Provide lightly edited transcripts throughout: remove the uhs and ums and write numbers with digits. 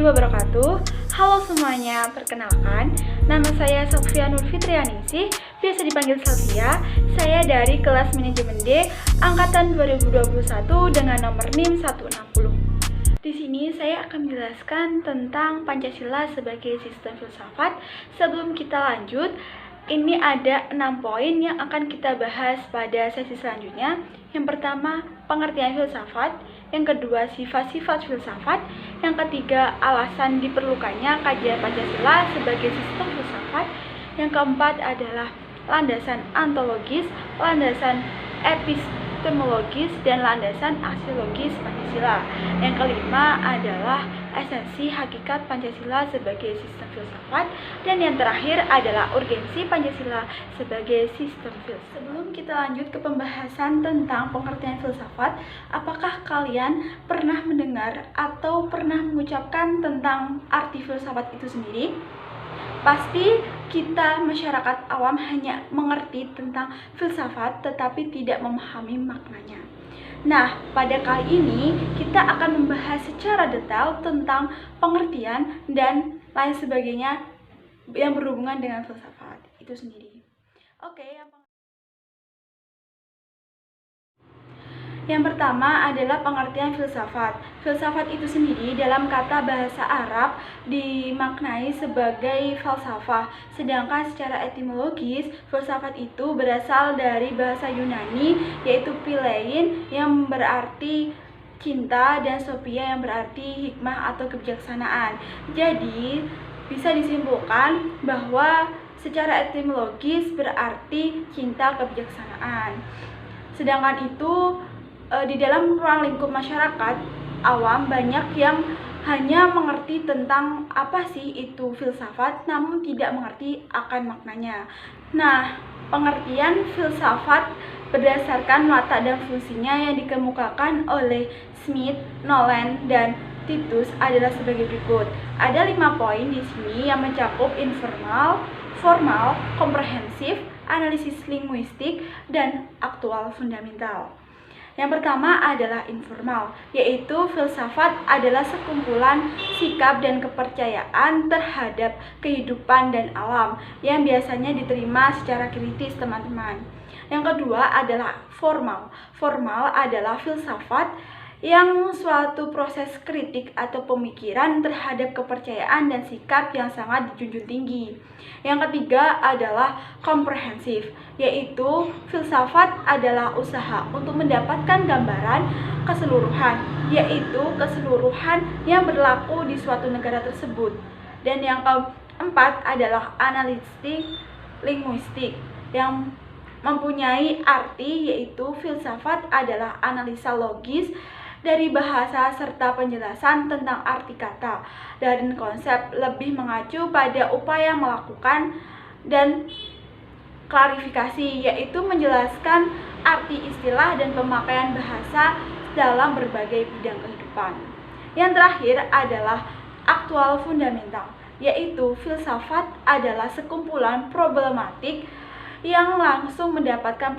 wabarakatuh. Halo semuanya, perkenalkan, nama saya Sofia Nur Fitrianingsih, biasa dipanggil Sofia. Saya dari kelas manajemen D, angkatan 2021 dengan nomor NIM 160. Di sini saya akan menjelaskan tentang Pancasila sebagai sistem filsafat. Sebelum kita lanjut, ini ada 6 poin yang akan kita bahas pada sesi selanjutnya. Yang pertama, pengertian filsafat. Yang kedua, sifat-sifat filsafat. Yang ketiga, alasan diperlukannya kajian Pancasila sebagai sistem filsafat. Yang keempat adalah landasan ontologis, landasan epistemologis, dan landasan aksiologis Pancasila. Yang kelima adalah esensi hakikat Pancasila sebagai sistem filsafat. Dan yang terakhir adalah urgensi Pancasila sebagai sistem filsafat. Sebelum kita lanjut ke pembahasan tentang pengertian filsafat, apakah kalian pernah mendengar atau pernah mengucapkan tentang arti filsafat itu sendiri? Pasti kita masyarakat awam hanya mengerti tentang filsafat tetapi tidak memahami maknanya. Nah, pada kali ini kita akan membahas secara detail tentang pengertian dan lain sebagainya yang berhubungan dengan filsafat itu sendiri. Yang pertama adalah pengertian filsafat. Filsafat itu sendiri dalam kata bahasa Arab dimaknai sebagai falsafah. Sedangkan secara etimologis, filsafat itu berasal dari bahasa Yunani yaitu philein yang berarti cinta dan sophia yang berarti hikmah atau kebijaksanaan. Jadi, bisa disimpulkan bahwa secara etimologis berarti cinta kebijaksanaan. Sedangkan itu di dalam ruang lingkup masyarakat awam banyak yang hanya mengerti tentang apa sih itu filsafat namun tidak mengerti akan maknanya. Nah, pengertian filsafat berdasarkan watak dan fungsinya yang dikemukakan oleh Smith, Nolan, dan Titus adalah sebagai berikut. Ada 5 poin di sini yang mencakup informal, formal, komprehensif, analisis linguistik, dan aktual fundamental. Yang pertama adalah informal, yaitu filsafat adalah sekumpulan sikap dan kepercayaan terhadap kehidupan dan alam yang biasanya diterima secara kritis, teman-teman. Yang kedua adalah formal. Formal adalah filsafat yang suatu proses kritik atau pemikiran terhadap kepercayaan dan sikap yang sangat dijunjung tinggi. Yang ketiga adalah komprehensif, yaitu filsafat adalah usaha untuk mendapatkan gambaran keseluruhan, yaitu keseluruhan yang berlaku di suatu negara tersebut. Dan yang keempat adalah analitik linguistik yang mempunyai arti, yaitu filsafat adalah analisa logis dari bahasa serta penjelasan tentang arti kata dan konsep, lebih mengacu pada upaya melakukan dan klarifikasi, yaitu menjelaskan arti istilah dan pemakaian bahasa dalam berbagai bidang kehidupan. Yang terakhir adalah aktual fundamental, yaitu filsafat adalah sekumpulan problematik yang langsung mendapatkan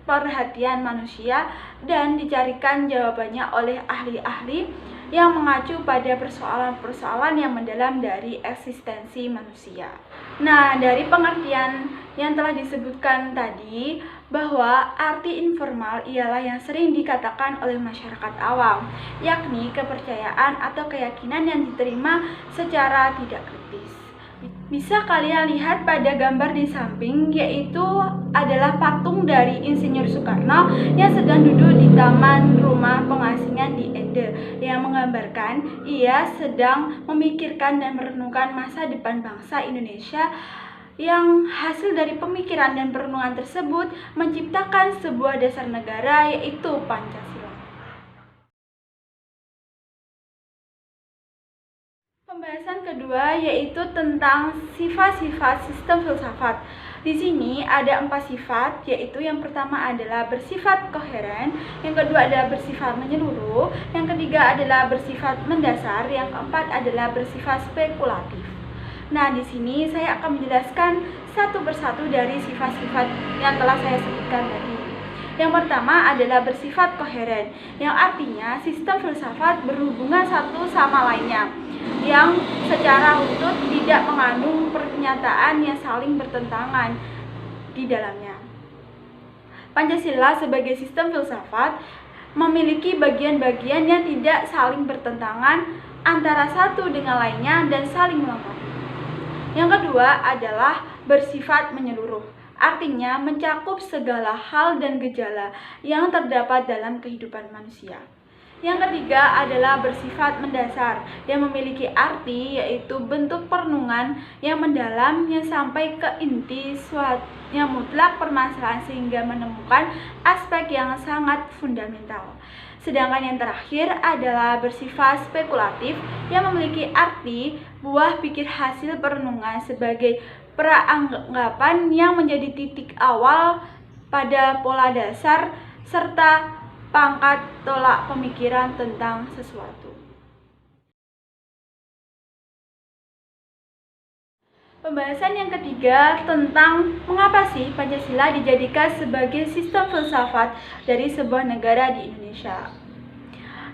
perhatian manusia dan dicarikan jawabannya oleh ahli-ahli yang mengacu pada persoalan-persoalan yang mendalam dari eksistensi manusia. Nah, dari pengertian yang telah disebutkan tadi, bahwa arti informal ialah yang sering dikatakan oleh masyarakat awam, yakni kepercayaan atau keyakinan yang diterima secara tidak kritis. Bisa kalian lihat pada gambar di samping, yaitu adalah patung dari Insinyur Soekarno yang sedang duduk di taman rumah pengasingan di Ende, yang menggambarkan ia sedang memikirkan dan merenungkan masa depan bangsa Indonesia, yang hasil dari pemikiran dan perenungan tersebut menciptakan sebuah dasar negara, yaitu Pancasila. Pembahasan kedua yaitu tentang sifat-sifat sistem filsafat. Di sini ada 4 sifat, yaitu yang pertama adalah bersifat koheren, yang kedua adalah bersifat menyeluruh, yang ketiga adalah bersifat mendasar, yang keempat adalah bersifat spekulatif. Nah, di sini saya akan menjelaskan satu persatu dari sifat-sifat yang telah saya sebutkan tadi. Yang pertama adalah bersifat koheren, yang artinya sistem filsafat berhubungan satu sama lainnya. yang secara runtut tidak mengandung pernyataan yang saling bertentangan di dalamnya. Pancasila sebagai sistem filsafat memiliki bagian-bagian yang tidak saling bertentangan antara satu dengan lainnya dan saling melengkapi. Yang kedua adalah bersifat menyeluruh, artinya mencakup segala hal dan gejala yang terdapat dalam kehidupan manusia. Yang ketiga adalah bersifat mendasar, yang memiliki arti yaitu bentuk perenungan yang mendalam yang sampai ke inti suatu yang mutlak permasalahan sehingga menemukan aspek yang sangat fundamental. Sedangkan yang terakhir adalah bersifat spekulatif yang memiliki arti buah pikir hasil perenungan sebagai peranggapan yang menjadi titik awal pada pola dasar serta pangkat tolak pemikiran tentang sesuatu. Pembahasan yang ketiga tentang mengapa sih Pancasila dijadikan sebagai sistem filsafat dari sebuah negara di Indonesia.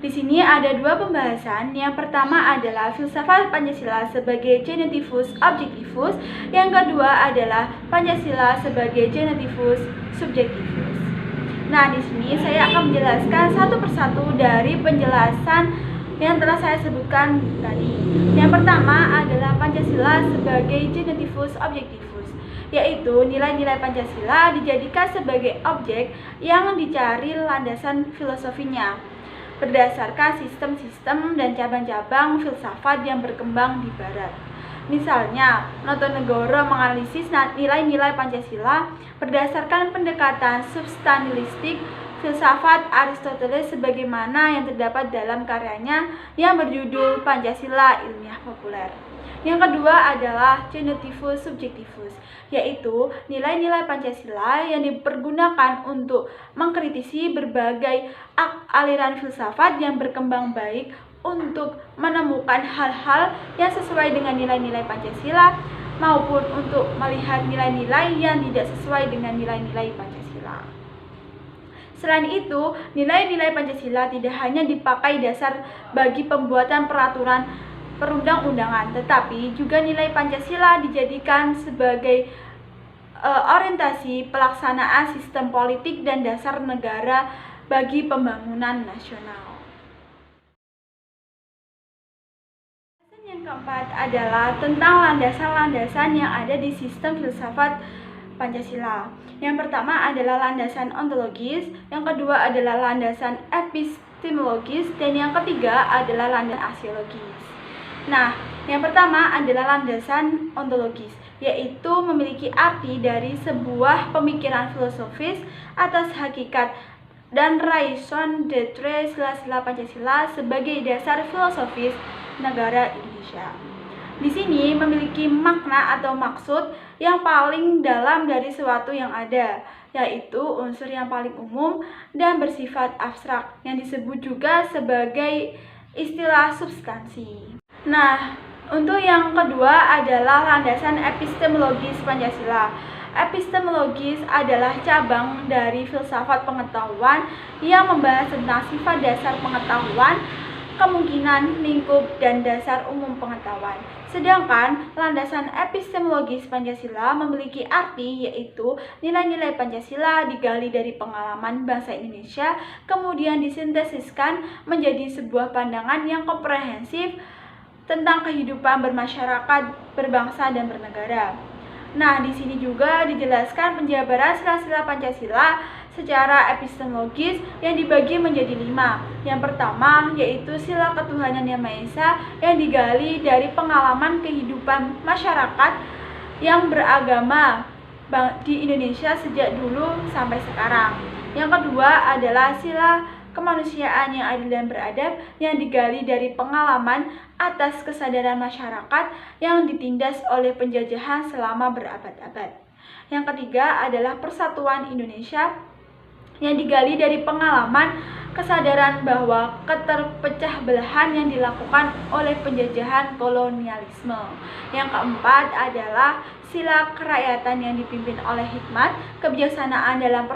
Di sini ada dua pembahasan. Yang pertama adalah filsafat Pancasila sebagai genetivus objektivus, yang kedua adalah Pancasila sebagai genetivus subjektivus. Nah, di sini saya akan menjelaskan satu persatu dari penjelasan yang telah saya sebutkan tadi. Yang pertama adalah Pancasila sebagai genetivus objektivus, yaitu nilai-nilai Pancasila dijadikan sebagai objek yang dicari landasan filosofinya berdasarkan sistem-sistem dan cabang-cabang filsafat yang berkembang di Barat. Misalnya, Notonegoro menganalisis nilai-nilai Pancasila berdasarkan pendekatan substansialistik filsafat Aristoteles sebagaimana yang terdapat dalam karyanya yang berjudul Pancasila Ilmiah Populer. Yang kedua adalah genetivus subjektivus, yaitu nilai-nilai Pancasila yang dipergunakan untuk mengkritisi berbagai aliran filsafat yang berkembang baik untuk menemukan hal-hal yang sesuai dengan nilai-nilai Pancasila maupun untuk melihat nilai-nilai yang tidak sesuai dengan nilai-nilai Pancasila. Selain itu, nilai-nilai Pancasila tidak hanya dipakai dasar bagi pembuatan peraturan perundang-undangan, tetapi juga nilai Pancasila dijadikan sebagai orientasi pelaksanaan sistem politik dan dasar negara bagi pembangunan nasional. Yang keempat adalah tentang landasan-landasan yang ada di sistem filsafat Pancasila. Yang pertama adalah landasan ontologis, yang kedua adalah landasan epistemologis, dan yang ketiga adalah landasan aksiologis. Nah, yang pertama adalah landasan ontologis, yaitu memiliki arti dari sebuah pemikiran filosofis atas hakikat dan raison d'être sila-sila Pancasila sebagai dasar filosofis negara Indonesia. Di sini memiliki makna atau maksud yang paling dalam dari sesuatu yang ada, yaitu unsur yang paling umum dan bersifat abstrak yang disebut juga sebagai istilah substansi. Nah, untuk yang kedua adalah landasan epistemologis Pancasila. Epistemologis adalah cabang dari filsafat pengetahuan yang membahas tentang sifat dasar pengetahuan, kemungkinan, lingkup, dan dasar umum pengetahuan. Sedangkan landasan epistemologis Pancasila memiliki arti yaitu nilai-nilai Pancasila digali dari pengalaman bangsa Indonesia, kemudian disintesiskan menjadi sebuah pandangan yang komprehensif tentang kehidupan bermasyarakat, berbangsa, dan bernegara. Nah, di sini juga dijelaskan penjabaran sila-sila Pancasila secara epistemologis yang dibagi menjadi 5. Yang pertama yaitu sila ketuhanan yang Maha Esa yang digali dari pengalaman kehidupan masyarakat yang beragama di Indonesia sejak dulu sampai sekarang. Yang kedua adalah sila kemanusiaan yang adil dan beradab yang digali dari pengalaman atas kesadaran masyarakat yang ditindas oleh penjajahan selama berabad-abad. Yang ketiga adalah persatuan Indonesia yang digali dari pengalaman kesadaran bahwa keterpecah belahan yang dilakukan oleh penjajahan kolonialisme. Yang keempat adalah sila kerakyatan yang dipimpin oleh hikmat kebijaksanaan dalam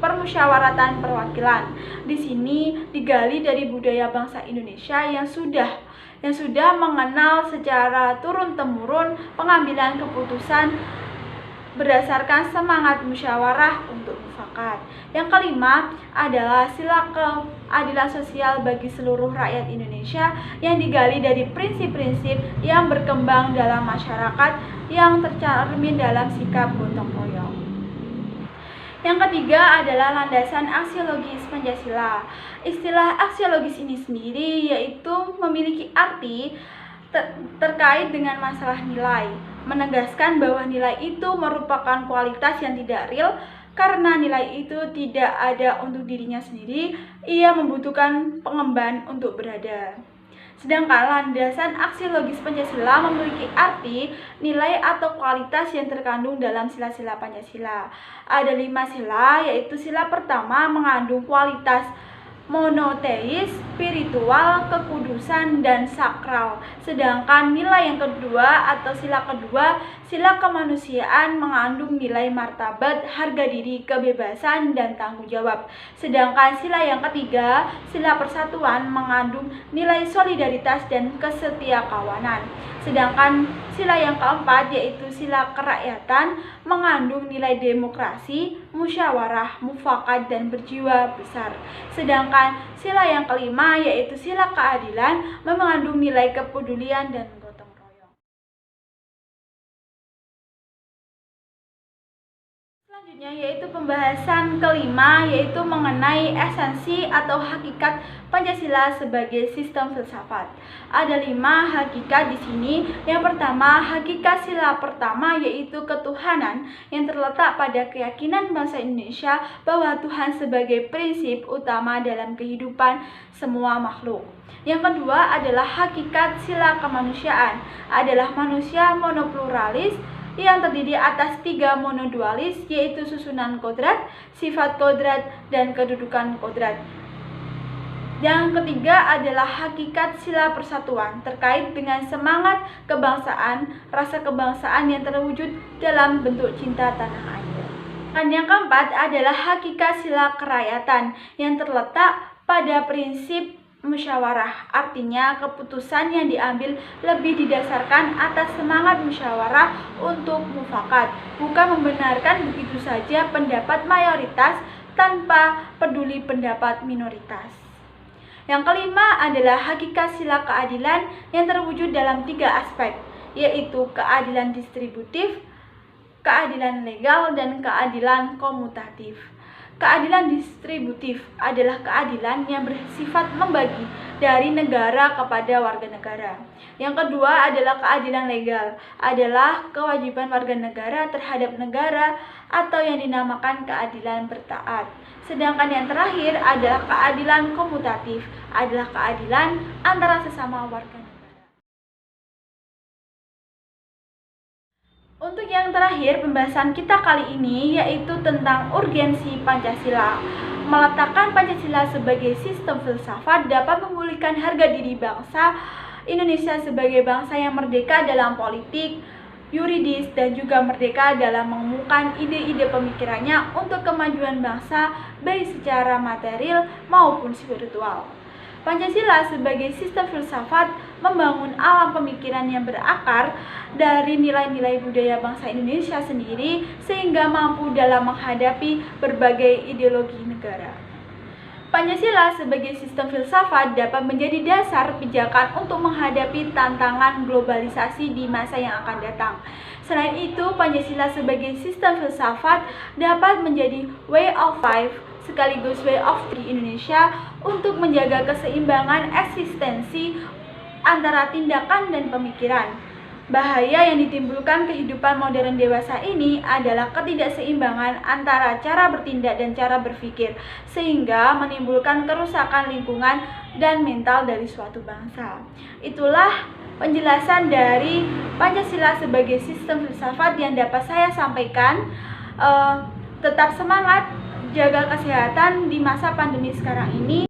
permusyawaratan perwakilan. Di sini digali dari budaya bangsa Indonesia yang sudah yang sudah mengenal secara turun-temurun pengambilan keputusan berdasarkan semangat musyawarah untuk mufakat. Yang kelima adalah sila keadilan sosial bagi seluruh rakyat Indonesia yang digali dari prinsip-prinsip yang berkembang dalam masyarakat yang tercermin dalam sikap gotong royong. Yang ketiga adalah landasan aksiologis Pancasila. Istilah aksiologis ini sendiri yaitu memiliki arti terkait dengan masalah nilai, menegaskan bahwa nilai itu merupakan kualitas yang tidak real karena nilai itu tidak ada untuk dirinya sendiri, ia membutuhkan pengemban untuk berada. Sedangkan landasan aksiologis Pancasila memiliki arti nilai atau kualitas yang terkandung dalam sila-sila Pancasila. Ada 5 sila, yaitu sila pertama mengandung kualitas monoteis, spiritual, kekudusan, dan sakral. Sedangkan nilai yang kedua atau sila kedua, sila kemanusiaan mengandung nilai martabat, harga diri, kebebasan, dan tanggung jawab. Sedangkan sila yang ketiga, sila persatuan mengandung nilai solidaritas dan kesetiakawanan. Sedangkan sila yang keempat yaitu sila kerakyatan mengandung nilai demokrasi, musyawarah, mufakat, dan berjiwa besar. Sedangkan sila yang kelima yaitu sila keadilan mengandung nilai kepedulian dan gotong royong. Selanjutnya yaitu pembahasan kelima yaitu mengenai esensi atau hakikat Pancasila sebagai sistem filsafat. Ada 5 hakikat di sini. Yang pertama, hakikat sila pertama yaitu ketuhanan yang terletak pada keyakinan bangsa Indonesia bahwa Tuhan sebagai prinsip utama dalam kehidupan semua makhluk. Yang kedua adalah hakikat sila kemanusiaan, adalah manusia monopluralis yang terdiri atas 3 monodualis yaitu susunan kodrat, sifat kodrat, dan kedudukan kodrat. Yang ketiga adalah hakikat sila persatuan terkait dengan semangat kebangsaan, rasa kebangsaan yang terwujud dalam bentuk cinta tanah air. Dan yang keempat adalah hakikat sila kerakyatan yang terletak pada prinsip musyawarah, artinya keputusan yang diambil lebih didasarkan atas semangat musyawarah untuk mufakat, bukan membenarkan begitu saja pendapat mayoritas tanpa peduli pendapat minoritas. Yang kelima adalah hakikat sila keadilan yang terwujud dalam 3 aspek, yaitu keadilan distributif, keadilan legal, dan keadilan komutatif. Keadilan distributif adalah keadilan yang bersifat membagi dari negara kepada warga negara. Yang kedua adalah keadilan legal, adalah kewajiban warga negara terhadap negara atau yang dinamakan keadilan bertaat. Sedangkan yang terakhir adalah keadilan komutatif, adalah keadilan antara sesama warga negara. Untuk yang terakhir, pembahasan kita kali ini yaitu tentang urgensi Pancasila. Meletakkan Pancasila sebagai sistem filsafat dapat memulihkan harga diri bangsa Indonesia sebagai bangsa yang merdeka dalam politik, yuridis, dan juga merdeka dalam mengumumkan ide-ide pemikirannya untuk kemajuan bangsa baik secara material maupun spiritual. Pancasila sebagai sistem filsafat membangun alam pemikiran yang berakar dari nilai-nilai budaya bangsa Indonesia sendiri sehingga mampu dalam menghadapi berbagai ideologi negara. Pancasila sebagai sistem filsafat dapat menjadi dasar pijakan untuk menghadapi tantangan globalisasi di masa yang akan datang. Selain itu, Pancasila sebagai sistem filsafat dapat menjadi way of life sekaligus way of di Indonesia untuk menjaga keseimbangan eksistensi antara tindakan dan pemikiran. Bahaya yang ditimbulkan kehidupan modern dewasa ini adalah ketidakseimbangan antara cara bertindak dan cara berpikir, sehingga menimbulkan kerusakan lingkungan dan mental dari suatu bangsa. Itulah penjelasan dari Pancasila sebagai sistem filsafat yang dapat saya sampaikan. Tetap semangat, jaga kesehatan di masa pandemi sekarang ini.